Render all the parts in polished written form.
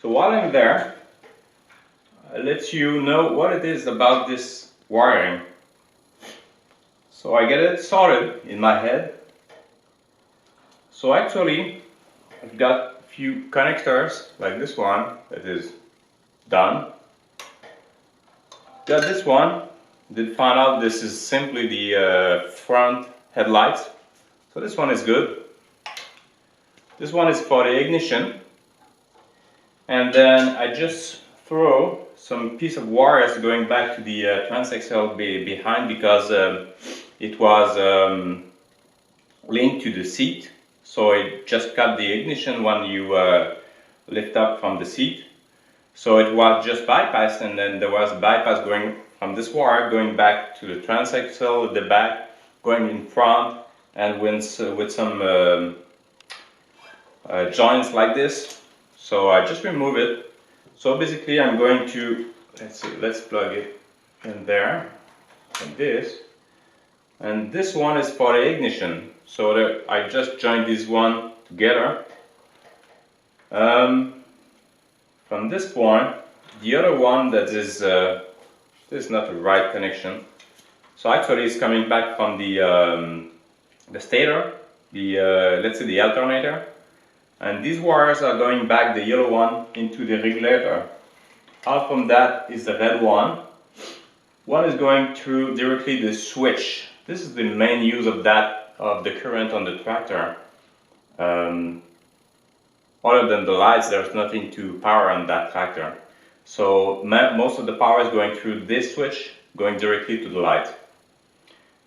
So while I'm there, I'll let you know what it is about this wiring. So I get it sorted in my head. So actually, I've got a few connectors like this one that is done. Got this one. Did find out this is simply the front headlights. So this one is good. This one is for the ignition. And then I just throw some piece of wires going back to the transaxle behind because it was linked to the seat. So it just cut the ignition when you lift up from the seat. So it was just bypassed, and then there was bypass going from this wire going back to the transaxle at the back, going in front, and with some joints like this. So I just remove it. So basically I'm going to, let's plug it in there, like this. And this one is for the ignition. So that I just joined this one together. From this point, the other one that is, this is not the right connection. So actually it's coming back from the stator, let's say the alternator. And these wires are going back, the yellow one, into the regulator. Out from that is the red one. One is going through directly the switch. This is the main use of the current on the tractor. Other than the lights, there's nothing to power on that tractor. So most of the power is going through this switch, going directly to the light.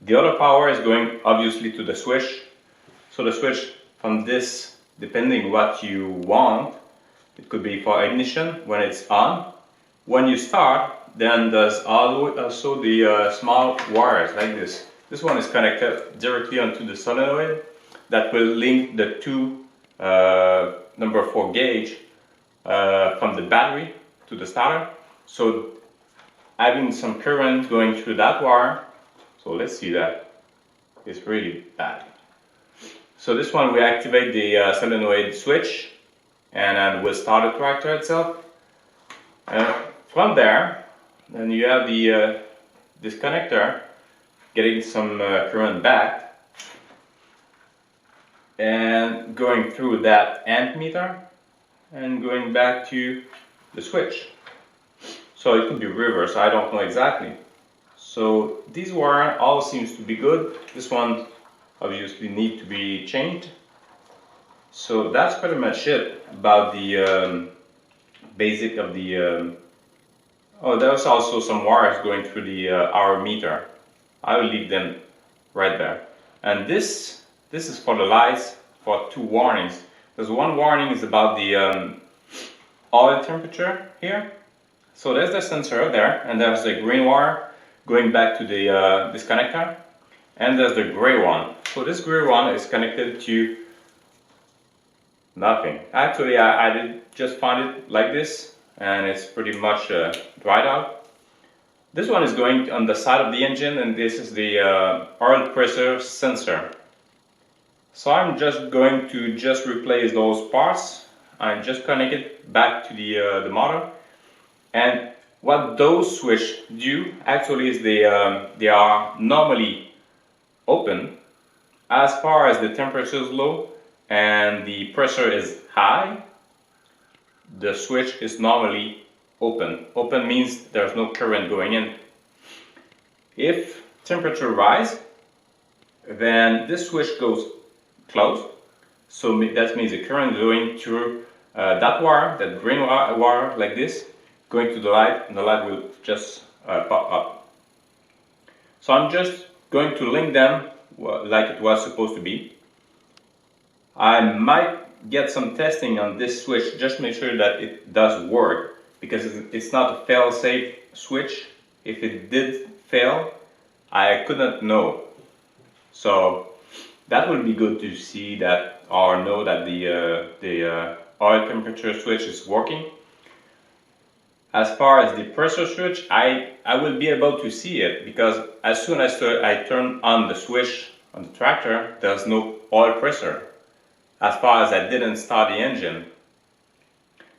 The other power is going obviously to the switch. So the switch from this, depending what you want, it could be for ignition when it's on. When you start, then there's also the small wires like this. This one is connected directly onto the solenoid that will link the two number 4 gauge from the battery to the starter. So having some current going through that wire, so let's see that, it's really bad. So this one we activate the solenoid switch and then we'll start the tractor itself. From there, then you have the this connector getting some current back and going through that amp meter and going back to the switch. So it could be reverse, I don't know exactly. So these wire all seems to be good. This one obviously need to be changed. So that's pretty much it about the basic of the oh, there's also some wires going through the hour meter. I will leave them right there. And this is for the lights, for 2 warnings. There's one warning is about the oil temperature here. So there's the sensor there, and there's the green wire going back to the this connector, and there's the gray one. So this gray one is connected to nothing. Actually, I did just find it like this, and it's pretty much dried out. This one is going on the side of the engine, and this is the oil pressure sensor. So I'm just going to replace those parts and just connect it back to the motor. And what those switches do actually is they are normally open as far as the temperature is low and the pressure is high. The switch is normally open. Open means there's no current going in. If temperature rise, then this switch goes closed. So that means the current going through that wire, that green wire like this, going to the light, and the light will just pop up. So I'm just going to link them like it was supposed to be. I might get some testing on this switch, just to make sure that it does work, because it's not a fail-safe switch. If it did fail, I couldn't know. So that would be good to see that or know that the oil temperature switch is working. As far as the pressure switch, I will be able to see it, because as soon as I turn on the switch on the tractor, there's no oil pressure, as far as I didn't start the engine.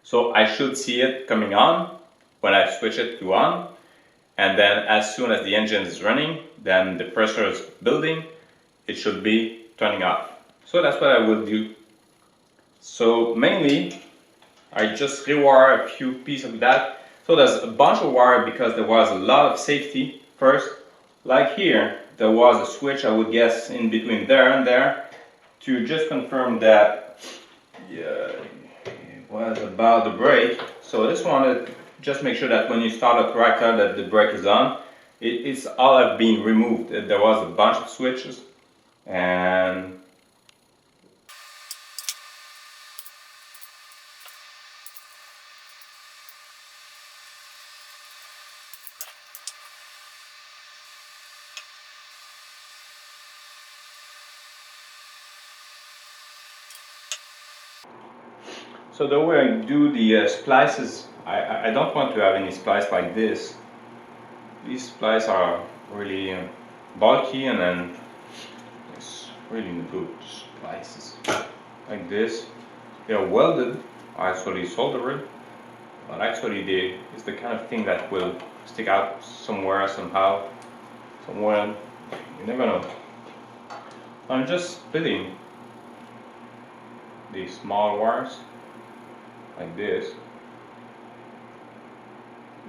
So I should see it coming on when I switch it to on, and then as soon as the engine is running, then the pressure is building, it should be turning off. So that's what I will do. So mainly I just rewire a few pieces of that. So there's a bunch of wire because there was a lot of safety first. Like here, there was a switch, I would guess, in between there and there to just confirm that it was about the brake. So this one, just make sure that when you start a tractor that the brake is on. It's all have been removed. There was a bunch of switches, and so the way I do the splices, I don't want to have any splice like this. These splices are really bulky, and then it's really good splices like this. They are welded, actually soldered, but actually it's the kind of thing that will stick out somewhere, somehow, somewhere. You never know. I'm just splitting these small wires like this,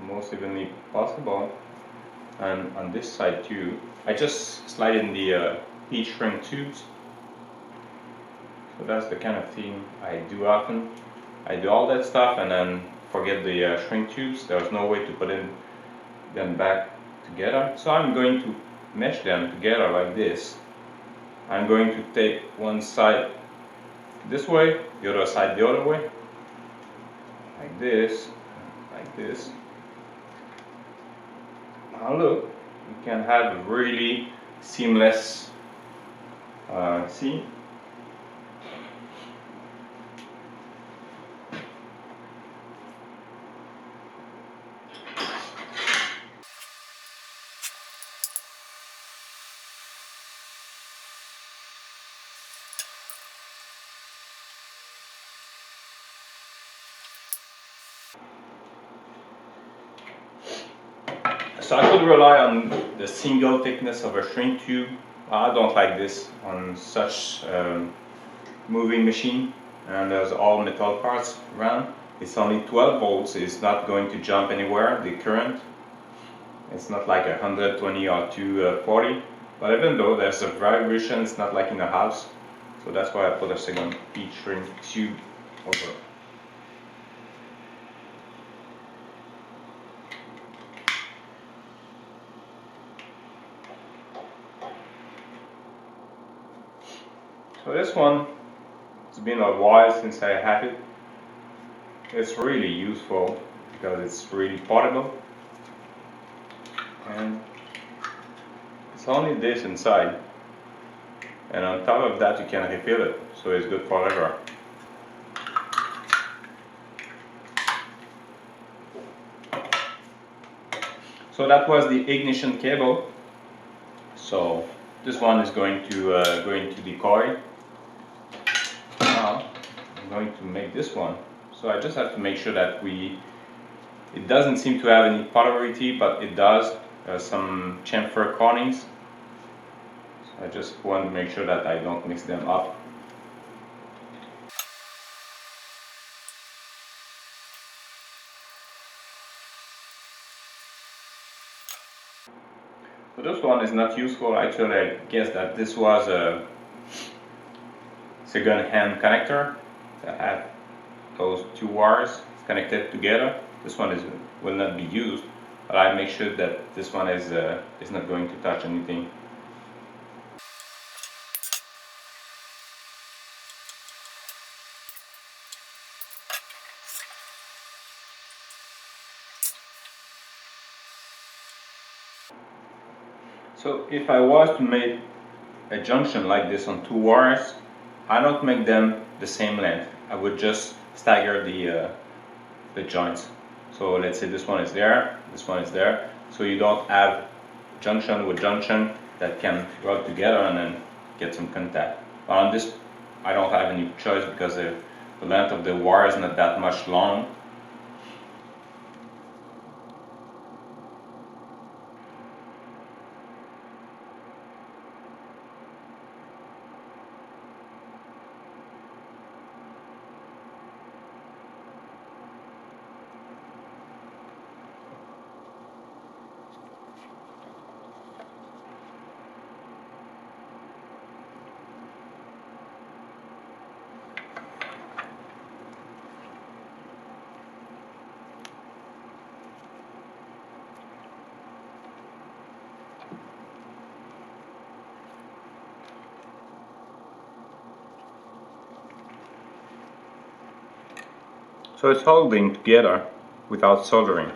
most evenly possible, and on this side too. I just slide in the heat shrink tubes. So that's the kind of thing I do often. I do all that stuff and then forget the shrink tubes. There's no way to put them back together. So I'm going to mesh them together like this. I'm going to take one side this way, the other side the other way, like this, like this. Now look, you can have a really seamless seam. So I could rely on the single thickness of a shrink tube. I don't like this on such moving machine, and there's all metal parts around. It's only 12 volts, it's not going to jump anywhere, the current. It's not like 120 or 240, but even though there's a vibration, it's not like in a house. So that's why I put a second heat shrink tube over. So this one, it's been a while since I had it. It's really useful because it's really portable, and it's only this inside, and on top of that you can refill it, so it's good forever. So that was the ignition cable. So this one is going to go into the coil. Now I'm going to make this one. So I just have to make sure that it doesn't seem to have any polarity, but it does. Some chamfer cornings. So I just want to make sure that I don't mix them up. So this one is not useful. Actually, I guess that this was a second hand connector that had those two wires connected together. This one will not be used, but I make sure that this one is not going to touch anything. So if I was to make a junction like this on two wires, I don't make them the same length. I would just stagger the joints. So let's say this one is there, this one is there. So you don't have junction with junction that can rub together and then get some contact. But on this, I don't have any choice because The length of the wire is not that much long. So it's holding together without soldering.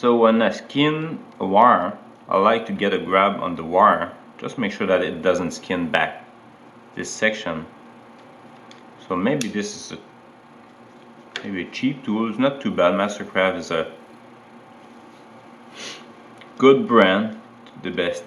So when I skin a wire, I like to get a grab on the wire. Just make sure that it doesn't skin back this section. So maybe this is maybe a cheap tool. It's not too bad. Mastercraft is a good brand, the best.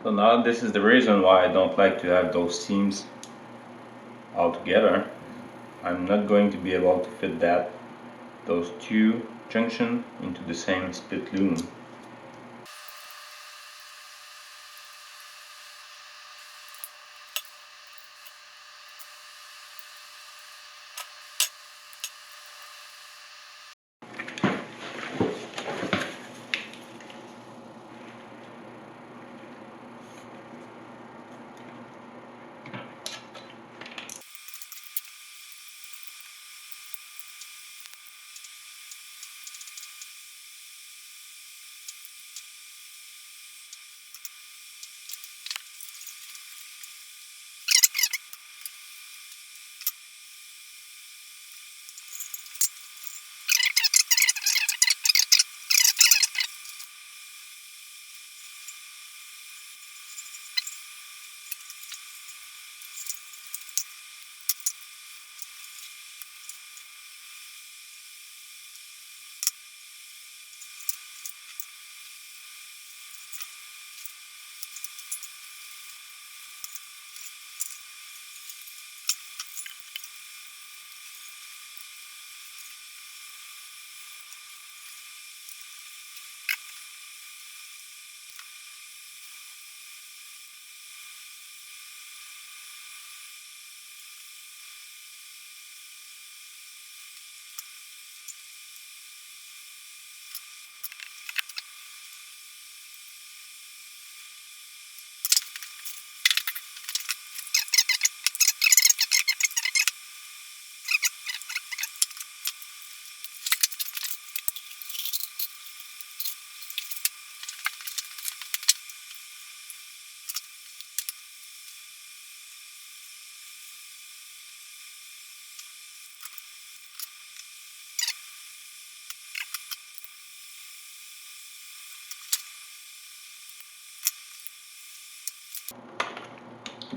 So now this is the reason why I don't like to have those seams all together. I'm not going to be able to fit those two junctions into the same split loom.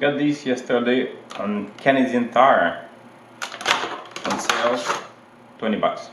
Got these yesterday on Canadian Tire on sale, 20 bucks.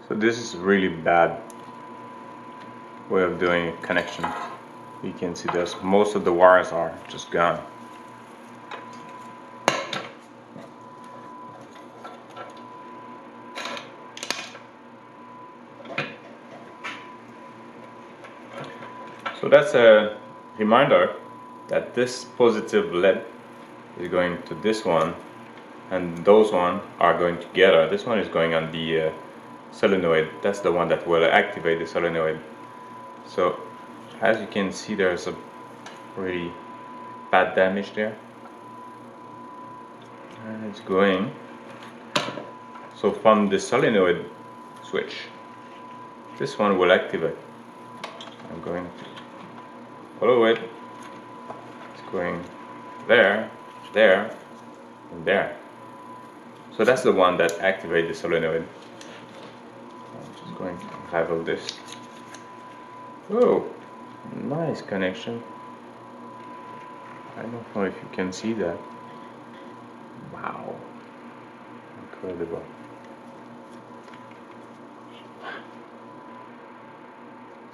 So this is really bad way of doing a connection. You can see there's most of the wires are just gone. So that's a reminder that this positive lead is going to this one, and those one are going together. This one is going on the solenoid. That's the one that will activate the solenoid. So as you can see, there's a pretty bad damage there, and it's going. So from the solenoid switch, this one will activate. I'm going to follow it. It's going there, there, and there. So that's the one that activates the solenoid. I'm just going to unravel this. Oh, nice connection. I don't know if you can see that. Wow, incredible.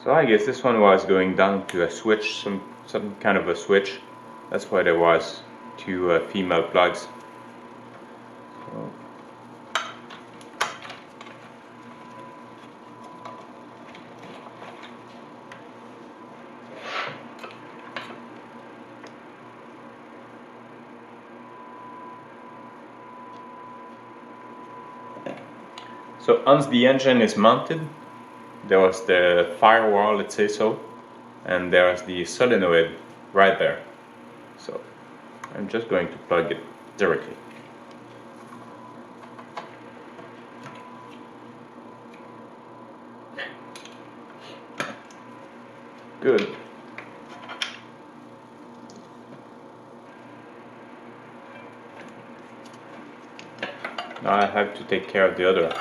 So I guess this one was going down to a switch, some kind of a switch. That's why there was two female plugs. So once the engine is mounted, there was the firewall, let's say so, and there's the solenoid right there. So I'm just going to plug it directly. Good. Now I have to take care of the other